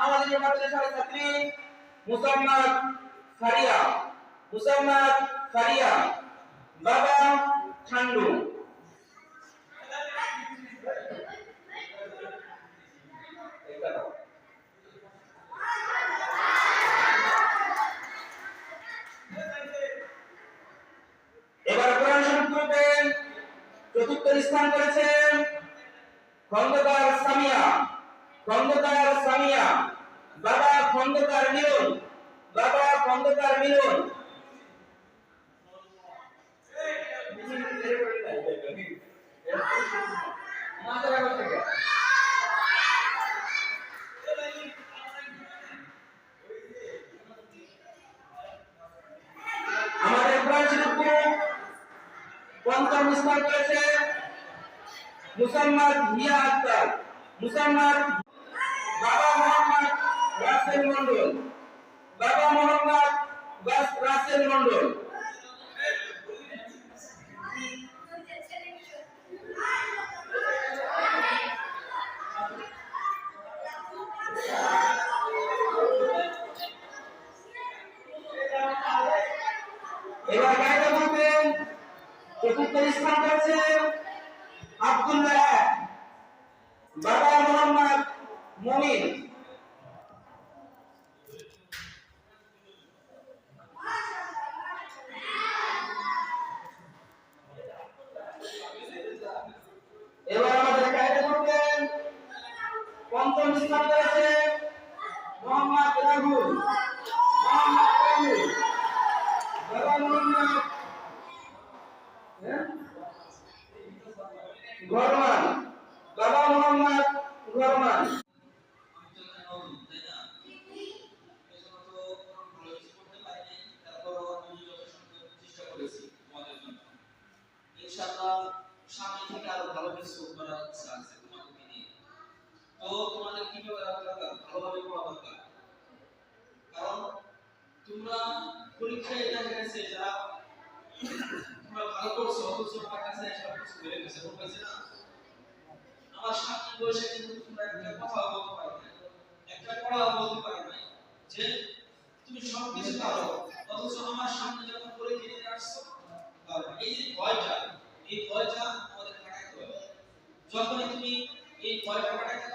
আমাদের মাদ্রাসার ছাত্রী মুসাম্মাদ ফারিয়া, মুসাম্মাদ ফারিয়া, বাবা ঠান্ডু। এবার কোরআন শরীফ পড়বে চতুর্থ স্থান করেছেন খন্দকার সামিয়া, খন্দকার সামিয়া, বাবা খন্দকার মিলন, বাবা খন্দকার মিলন। আমাদের কোরআন শরীফ পঞ্চম স্থান করেছে মুসাম্মাদ হিয়া আক্তার, মুসাম্মাদ, বাবা মোহাম্মদ রাসেল মন্ডল, বাবা মোহাম্মদ রাসেল মন্ডল। এবার গাইতে বলবেন চতুর্থ স্থান করেছে আব্দুল্লাহ, বাবা মোহাম্মদ মুমিন। এবার আমাদের গাইতে বলবেন পঞ্চম স্থান করেছে মোহাম্মদ রাহুল, মোহাম্মদ রাহুল, বাবা মোহাম্মদ গরমান, বাবা মোহাম্মদ গরমান। ইনশাআল্লাহ সামনে থেকে আরো ভালো কিছু করার ইচ্ছা আছে তোমাদেরকে নিয়ে। তো তোমাদের কিভাবে ভালোভাবে পড়া দরকার, কারণ তোমরা পরীক্ষায় দেখা গেছে যারা তোমরা ভালো করছো অথচ আমার কাছে সব কিছু বেড়ে গেছে, বলতেছে না আমার সামনে বসে কিন্তু তোমরা একটা কথা বলতে পারো না, একটা পড়া বলতে পারো না যে তুমি সব কিছু পারো, অথচ আমার সামনে যখন পরীক্ষা দিতে আসছো এই যে ভয়টা, এই ভয়টা আমাদের কাটাতে হবে। যখন তুমি এই ভয়টা কাটাতে